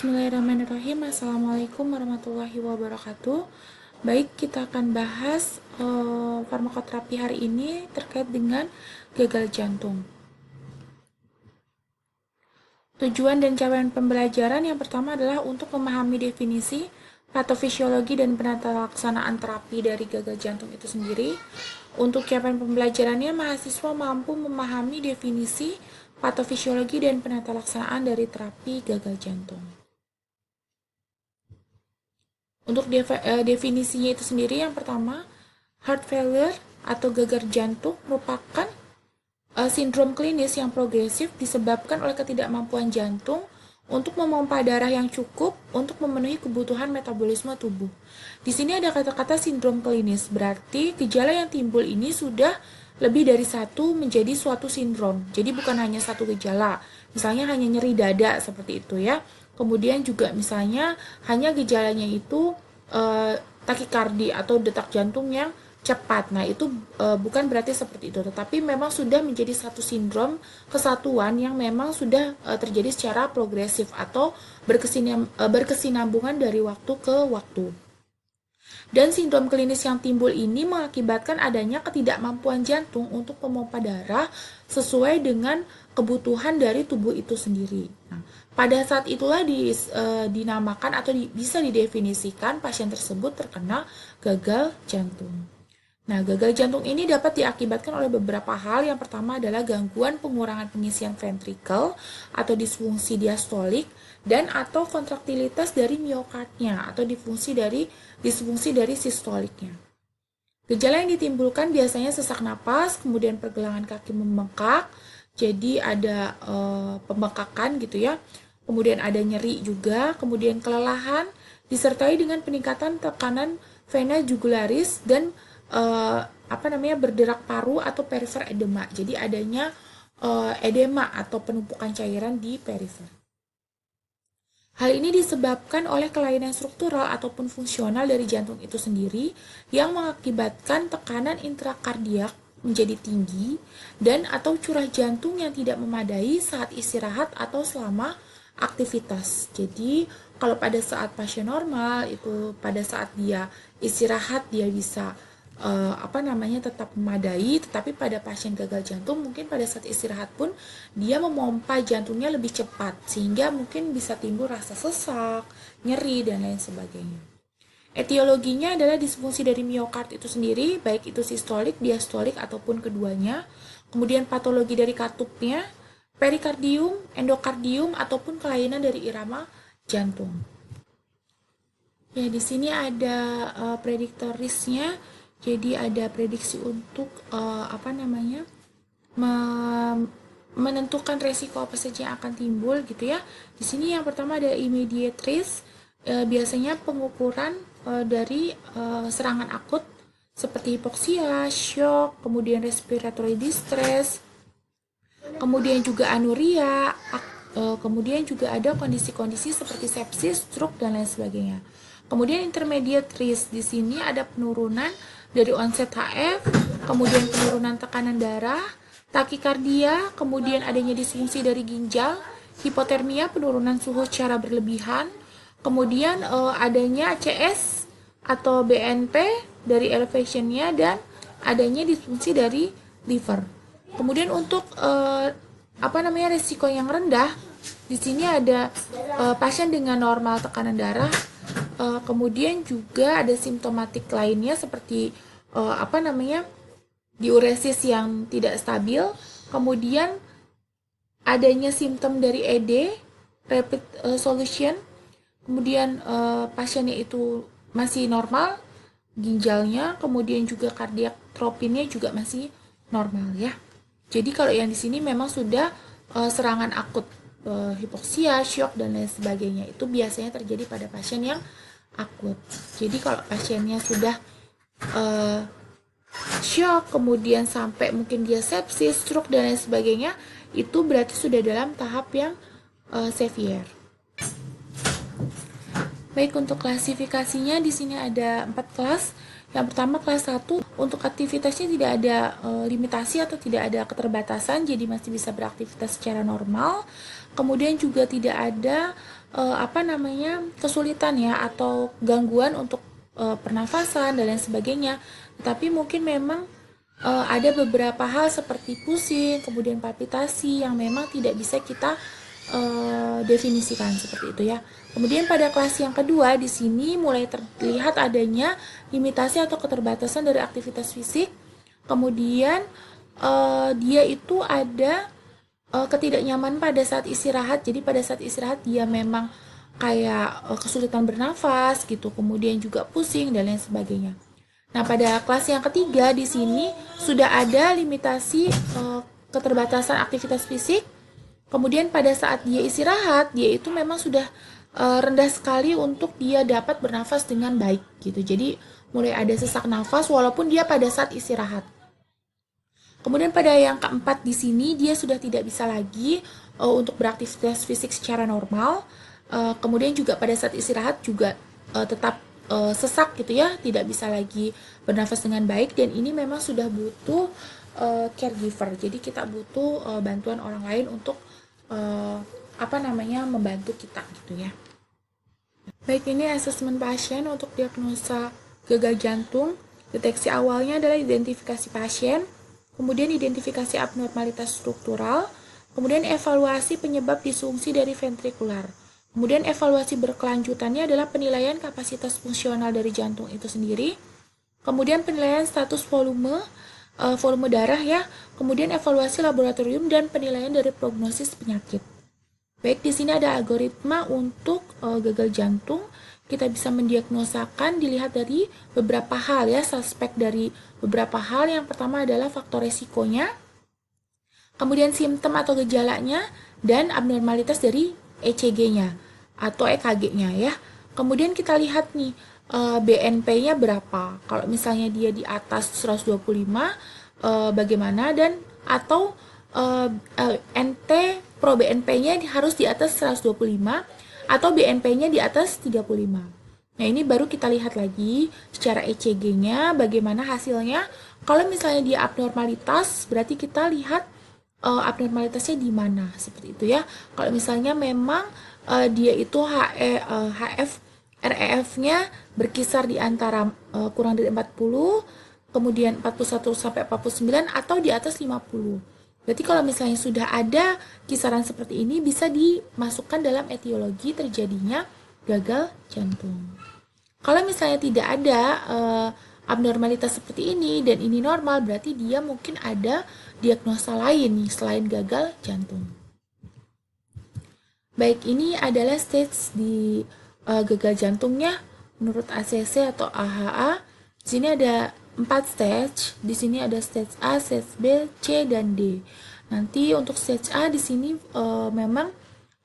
Bismillahirrahmanirrahim. Assalamualaikum warahmatullahi wabarakatuh. Baik, kita akan bahas farmakoterapi hari ini terkait dengan gagal jantung. Tujuan dan capaian pembelajaran yang pertama adalah untuk memahami definisi, patofisiologi, dan penata laksanaan terapi dari gagal jantung itu sendiri. Untuk capaian pembelajarannya, mahasiswa mampu memahami definisi, patofisiologi, dan penata laksanaan dari terapi gagal jantung. Untuk definisinya itu sendiri, yang pertama, heart failure atau gagal jantung merupakan sindrom klinis yang progresif disebabkan oleh ketidakmampuan jantung untuk memompa darah yang cukup untuk memenuhi kebutuhan metabolisme tubuh. Di sini ada kata-kata sindrom klinis, berarti gejala yang timbul ini sudah lebih dari satu menjadi suatu sindrom. Jadi bukan hanya satu gejala, misalnya hanya nyeri dada seperti itu ya. Kemudian juga misalnya hanya gejalanya itu takikardi atau detak jantung yang cepat. Nah, itu bukan berarti seperti itu, tetapi memang sudah menjadi satu sindrom kesatuan yang memang sudah terjadi secara progresif atau berkesinambungan dari waktu ke waktu. Dan sindrom klinis yang timbul ini mengakibatkan adanya ketidakmampuan jantung untuk memompa darah sesuai dengan kebutuhan dari tubuh itu sendiri. Nah, pada saat itulah dinamakan atau bisa didefinisikan pasien tersebut terkena gagal jantung. Nah, gagal jantung ini dapat diakibatkan oleh beberapa hal. Yang pertama adalah gangguan pengurangan pengisian ventrikel atau disfungsi diastolik dan atau kontraktilitas dari miokardnya atau disfungsi dari sistoliknya. Gejala yang ditimbulkan biasanya sesak napas, kemudian pergelangan kaki membengkak, jadi ada pembengkakan gitu ya. Kemudian ada nyeri juga, kemudian kelelahan disertai dengan peningkatan tekanan vena jugularis dan berderak paru atau perifer edema. Jadi adanya edema atau penumpukan cairan di perifer. Hal ini disebabkan oleh kelainan struktural ataupun fungsional dari jantung itu sendiri yang mengakibatkan tekanan intrakardiak menjadi tinggi dan atau curah jantung yang tidak memadai saat istirahat atau selama aktivitas. Jadi kalau pada saat pasien normal itu pada saat dia istirahat dia bisa tetap memadai, tetapi pada pasien gagal jantung mungkin pada saat istirahat pun dia memompa jantungnya lebih cepat sehingga mungkin bisa timbul rasa sesak, nyeri dan lain sebagainya. Etiologinya adalah disfungsi dari miokard itu sendiri, baik itu sistolik, diastolik ataupun keduanya. Kemudian patologi dari katupnya, perikardium, endokardium ataupun kelainan dari irama jantung. Ya, di sini ada prediktor risknya. Jadi ada prediksi untuk menentukan resiko apa saja yang akan timbul gitu ya. Di sini yang pertama ada immediate risk, biasanya pengukuran dari serangan akut seperti hipoksia, shock, kemudian respiratory distress, kemudian juga anuria, kemudian juga ada kondisi-kondisi seperti sepsis, stroke dan lain sebagainya. Kemudian intermediate risk, di sini ada penurunan dari onset HF, kemudian penurunan tekanan darah, takikardia, kemudian adanya disfungsi dari ginjal, hipotermia, penurunan suhu secara berlebihan, kemudian adanya CS atau BNP dari elevationnya dan adanya disfungsi dari liver. Kemudian untuk resiko yang rendah, di sini ada pasien dengan normal tekanan darah. Kemudian juga ada simptomatik lainnya seperti diuresis yang tidak stabil, kemudian adanya simptom dari ED, rapid solution, kemudian pasiennya itu masih normal ginjalnya, kemudian juga kardiak tropinnya juga masih normal ya. Jadi kalau yang di sini memang sudah serangan akut, hipoksia, shock dan lain sebagainya, itu biasanya terjadi pada pasien yang akut. Jadi kalau pasiennya sudah shock, kemudian sampai mungkin dia sepsis, stroke dan lain sebagainya, itu berarti sudah dalam tahap yang severe. Baik, untuk klasifikasinya di sini ada 4 kelas. Yang pertama kelas 1, untuk aktivitasnya tidak ada limitasi atau tidak ada keterbatasan, jadi masih bisa beraktivitas secara normal. Kemudian juga tidak ada kesulitan ya atau gangguan untuk pernafasan dan lain sebagainya. Tetapi mungkin memang ada beberapa hal seperti pusing, kemudian palpitasi yang memang tidak bisa kita definisikan seperti itu ya. Kemudian pada kelas yang kedua di sini mulai terlihat adanya limitasi atau keterbatasan dari aktivitas fisik. Kemudian dia itu ada ketidaknyamanan pada saat istirahat. Jadi pada saat istirahat dia memang kayak kesulitan bernafas gitu, kemudian juga pusing dan lain sebagainya. Nah, pada kelas yang ketiga di sini sudah ada limitasi keterbatasan aktivitas fisik. Kemudian pada saat dia istirahat, dia itu memang sudah rendah sekali untuk dia dapat bernafas dengan baik gitu. Jadi mulai ada sesak nafas walaupun dia pada saat istirahat. Kemudian pada yang keempat di sini dia sudah tidak bisa lagi untuk beraktivitas fisik secara normal. Kemudian juga pada saat istirahat juga tetap sesak gitu ya, tidak bisa lagi bernafas dengan baik, dan ini memang sudah butuh caregiver. Jadi kita butuh bantuan orang lain untuk membantu kita gitu ya. Baik, ini asesmen pasien untuk diagnosa gagal jantung. Deteksi awalnya adalah identifikasi pasien, kemudian identifikasi abnormalitas struktural, kemudian evaluasi penyebab disfungsi dari ventrikular. Kemudian evaluasi berkelanjutannya adalah penilaian kapasitas fungsional dari jantung itu sendiri, kemudian penilaian status volume darah ya, kemudian evaluasi laboratorium dan penilaian dari prognosis penyakit. Baik, di sini ada algoritma untuk gagal jantung. Kita bisa mendiagnosakan dilihat dari beberapa hal ya, suspek dari beberapa hal. Yang pertama adalah faktor resikonya, kemudian simptom atau gejalanya, dan abnormalitas dari ECG-nya atau EKG-nya ya. Kemudian kita lihat nih BNP-nya berapa. Kalau misalnya dia di atas 125 bagaimana, dan atau NT pro BNP-nya harus di atas 125 atau BNP-nya di atas 35. Nah, ini baru kita lihat lagi secara ECG-nya bagaimana hasilnya. Kalau misalnya dia abnormalitas, berarti kita lihat abnormalitasnya di mana, seperti itu ya. Kalau misalnya memang dia itu REF-nya berkisar di antara kurang dari 40, kemudian 41 sampai 49 atau di atas 50. Berarti kalau misalnya sudah ada kisaran seperti ini, bisa dimasukkan dalam etiologi terjadinya gagal jantung. Kalau misalnya tidak ada abnormalitas seperti ini dan ini normal, berarti dia mungkin ada diagnosa lain nih selain gagal jantung. Baik, ini adalah stage di gagal jantungnya menurut ACC atau AHA. Di sini ada 4 stage. Di sini ada stage A, stage B, C, dan D. Nanti untuk stage A di sini memang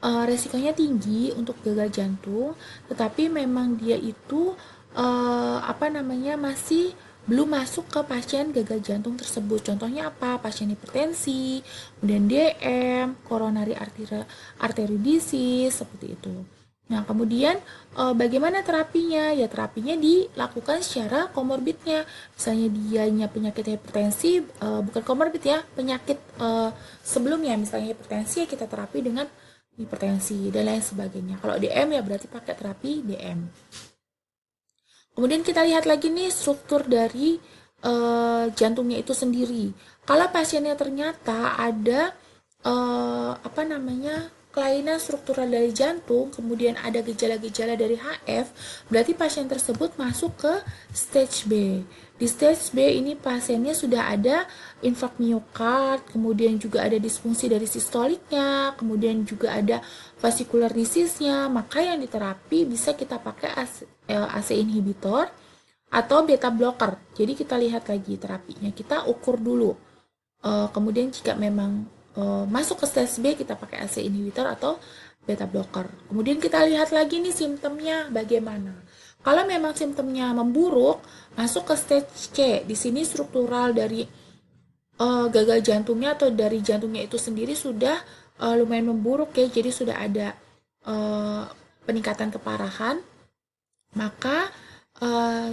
resikonya tinggi untuk gagal jantung, tetapi memang dia itu masih belum masuk ke pasien gagal jantung tersebut. Contohnya apa? Pasien hipertensi, kemudian DM, coronary artery disease, seperti itu. Nah, kemudian bagaimana terapinya? Ya, terapinya dilakukan secara komorbidnya. Misalnya dianya penyakit hipertensi, bukan komorbid ya, penyakit sebelumnya, misalnya hipertensi, ya kita terapi dengan hipertensi dan lain sebagainya. Kalau DM ya berarti pakai terapi DM. Kemudian kita lihat lagi nih struktur dari jantungnya itu sendiri. Kalau pasiennya ternyata ada kelainan struktural dari jantung, kemudian ada gejala-gejala dari HF, berarti pasien tersebut masuk ke stage B. Di stage B ini pasiennya sudah ada infark miokard, kemudian juga ada disfungsi dari sistoliknya, kemudian juga ada vascular disease-nya, maka yang diterapi bisa kita pakai AC inhibitor atau beta blocker. Jadi kita lihat lagi terapinya, kita ukur dulu. Kemudian jika memang masuk ke stage B, kita pakai AC inhibitor atau beta blocker. Kemudian kita lihat lagi nih simptomnya bagaimana. Kalau memang simptomnya memburuk, masuk ke stage C. Di sini struktural dari gagal jantungnya atau dari jantungnya itu sendiri sudah lumayan memburuk ya, jadi sudah ada peningkatan keparahan. Maka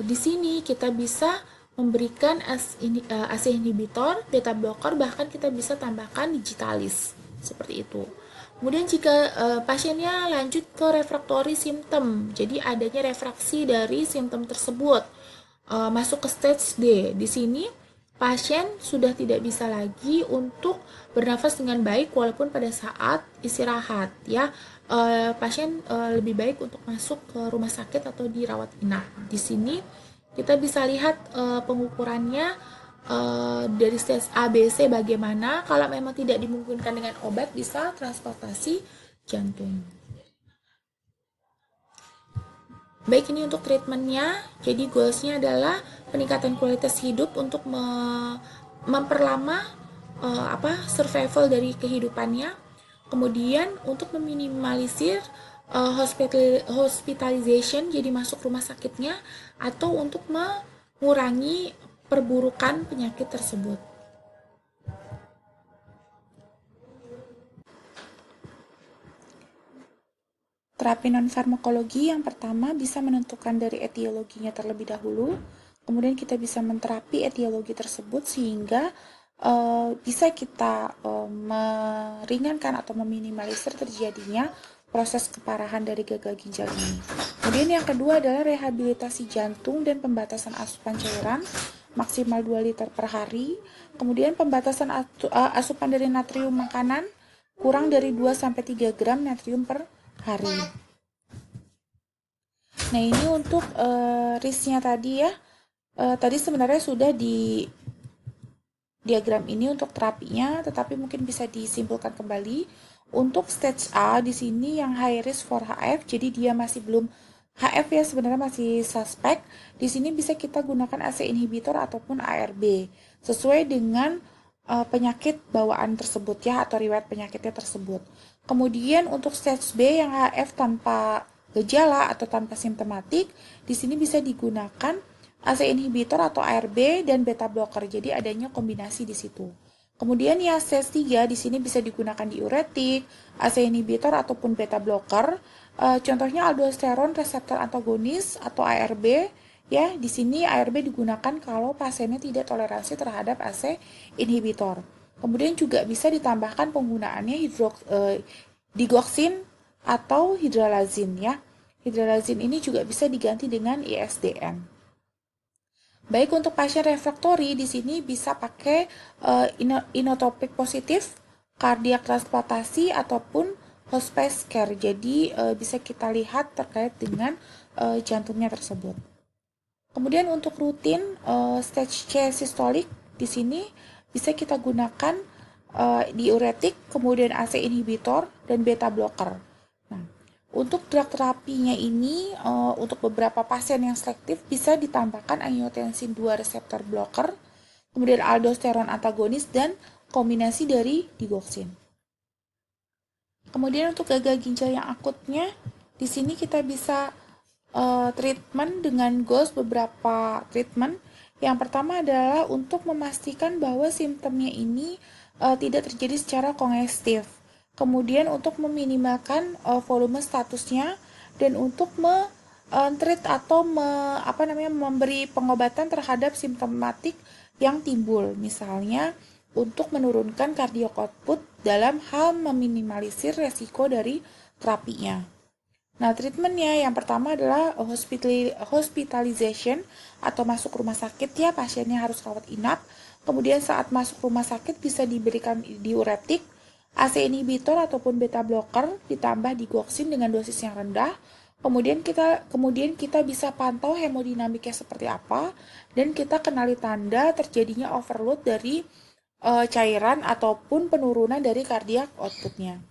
di sini kita bisa memberikan AC inhibitor, beta blocker, bahkan kita bisa tambahkan digitalis seperti itu. Kemudian jika pasiennya lanjut ke refraktori simptom, jadi adanya refraksi dari simptom tersebut, masuk ke stage D. Di sini pasien sudah tidak bisa lagi untuk bernafas dengan baik walaupun pada saat istirahat, ya. Pasien lebih baik untuk masuk ke rumah sakit atau dirawat inap. Di sini kita bisa lihat pengukurannya dari stage A, B, C bagaimana. Kalau memang tidak dimungkinkan dengan obat, bisa transportasi jantung. Baik, ini untuk treatmentnya. Jadi goalsnya adalah peningkatan kualitas hidup untuk memperlama survival dari kehidupannya. Kemudian untuk meminimalisir hospitalization, jadi masuk rumah sakitnya, atau untuk mengurangi perburukan penyakit tersebut. Terapi non-farmakologi yang pertama bisa menentukan dari etiologinya terlebih dahulu, kemudian kita bisa menterapi etiologi tersebut sehingga bisa kita meringankan atau meminimalisir terjadinya proses keparahan dari gagal ginjal ini. Kemudian yang kedua adalah rehabilitasi jantung dan pembatasan asupan cairan maksimal 2 liter per hari. Kemudian pembatasan asupan dari natrium makanan kurang dari 2-3 gram natrium per hari. Nah, ini untuk risknya tadi ya. Tadi sebenarnya sudah di diagram ini untuk terapinya, tetapi mungkin bisa disimpulkan kembali. Untuk stage A di sini yang high risk for HF, jadi dia masih belum HF ya, sebenarnya masih suspek. Di sini bisa kita gunakan ACE inhibitor ataupun ARB sesuai dengan penyakit bawaan tersebut ya, atau riwayat penyakitnya tersebut. Kemudian untuk stage B yang HF tanpa gejala atau tanpa simptomatik, di sini bisa digunakan ACE inhibitor atau ARB dan beta blocker. Jadi adanya kombinasi di situ. Kemudian ya stage 3 di sini bisa digunakan diuretik, ACE inhibitor ataupun beta blocker. Contohnya aldosteron reseptor antagonis atau ARB. Ya, di sini ARB digunakan kalau pasiennya tidak toleransi terhadap ACE inhibitor. Kemudian juga bisa ditambahkan penggunaannya digoxin atau hidralazin ya. Hidralazin ini juga bisa diganti dengan ISDN. Baik untuk pasien refraktori di sini bisa pakai inotropik positif, kardiak transplantasi ataupun hospice care. Jadi bisa kita lihat terkait dengan jantungnya tersebut. Kemudian untuk rutin stage C sistolik di sini bisa kita gunakan diuretik, kemudian ACE inhibitor dan beta blocker. Nah, untuk drug terapinya ini untuk beberapa pasien yang selektif bisa ditambahkan angiotensin 2 reseptor blocker, kemudian aldosteron antagonis dan kombinasi dari digoxin. Kemudian untuk gagal ginjal yang akutnya, di sini kita bisa treatment dengan goals beberapa treatment. Yang pertama adalah untuk memastikan bahwa simptomnya ini tidak terjadi secara kongestif. Kemudian untuk meminimalkan volume statusnya dan untuk treat atau memberi pengobatan terhadap simptomatik yang timbul. Misalnya untuk menurunkan cardiac output dalam hal meminimalisir resiko dari terapinya. Nah, treatmentnya yang pertama adalah hospitalization atau masuk rumah sakit ya, pasiennya harus rawat inap. Kemudian saat masuk rumah sakit bisa diberikan diuretik, ACE inhibitor ataupun beta blocker ditambah digoxin dengan dosis yang rendah. Kemudian kita bisa pantau hemodinamiknya seperti apa dan kita kenali tanda terjadinya overload dari cairan ataupun penurunan dari cardiac outputnya.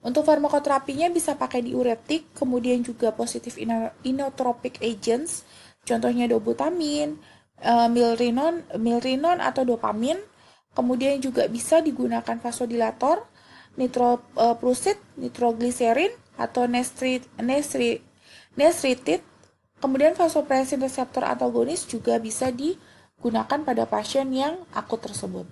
Untuk farmakoterapinya bisa pakai diuretik, kemudian juga positif inotropic agents, contohnya dobutamin, milrinon atau dopamin. Kemudian juga bisa digunakan vasodilator, nitroprusid, nitrogliserin atau nesritid. Kemudian vasopressin reseptor antagonis juga bisa digunakan pada pasien yang akut tersebut.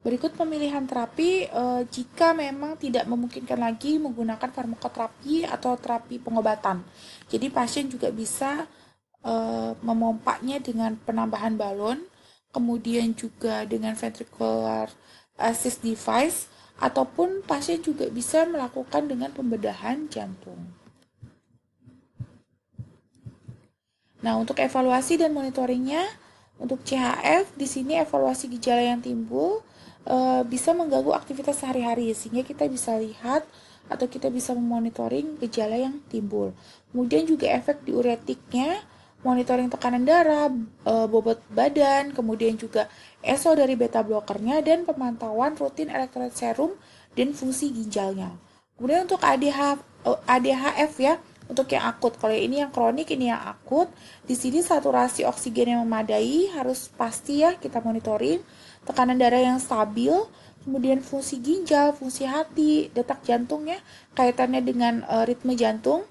Berikut pemilihan terapi jika memang tidak memungkinkan lagi menggunakan farmakoterapi atau terapi pengobatan. Jadi pasien juga bisa memompanya dengan penambahan balon, kemudian juga dengan ventricular assist device ataupun pasien juga bisa melakukan dengan pembedahan jantung. Nah, untuk evaluasi dan monitoringnya, untuk CHF, di sini evaluasi gejala yang timbul bisa mengganggu aktivitas sehari-hari, sehingga kita bisa lihat atau kita bisa memonitoring gejala yang timbul. Kemudian juga efek diuretiknya, monitoring tekanan darah, bobot badan, kemudian juga ESO dari beta blokernya, dan pemantauan rutin elektrolit serum dan fungsi ginjalnya. Kemudian untuk ADHF ya, untuk yang akut. Kalau ini yang kronik, ini yang akut. Di sini saturasi oksigen yang memadai harus pasti ya kita monitoring. Tekanan darah yang stabil, kemudian fungsi ginjal, fungsi hati, detak jantungnya, kaitannya dengan ritme jantung.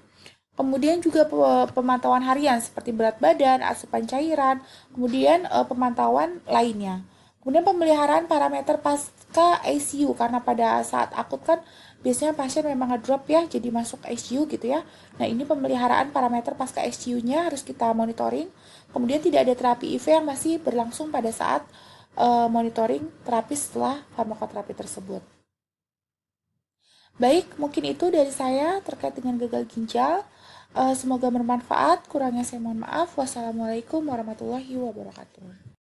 Kemudian juga pemantauan harian seperti berat badan, asupan cairan, kemudian pemantauan lainnya. Kemudian pemeliharaan parameter pasca ICU karena pada saat akut kan biasanya pasien memang ngedrop ya, jadi masuk ICU gitu ya. Nah, ini pemeliharaan parameter pasca ICU-nya harus kita monitoring. Kemudian tidak ada terapi IV yang masih berlangsung pada saat monitoring terapi setelah farmakoterapi tersebut. Baik, mungkin itu dari saya terkait dengan gagal ginjal. Semoga bermanfaat. Kurangnya saya mohon maaf. Wassalamualaikum warahmatullahi wabarakatuh.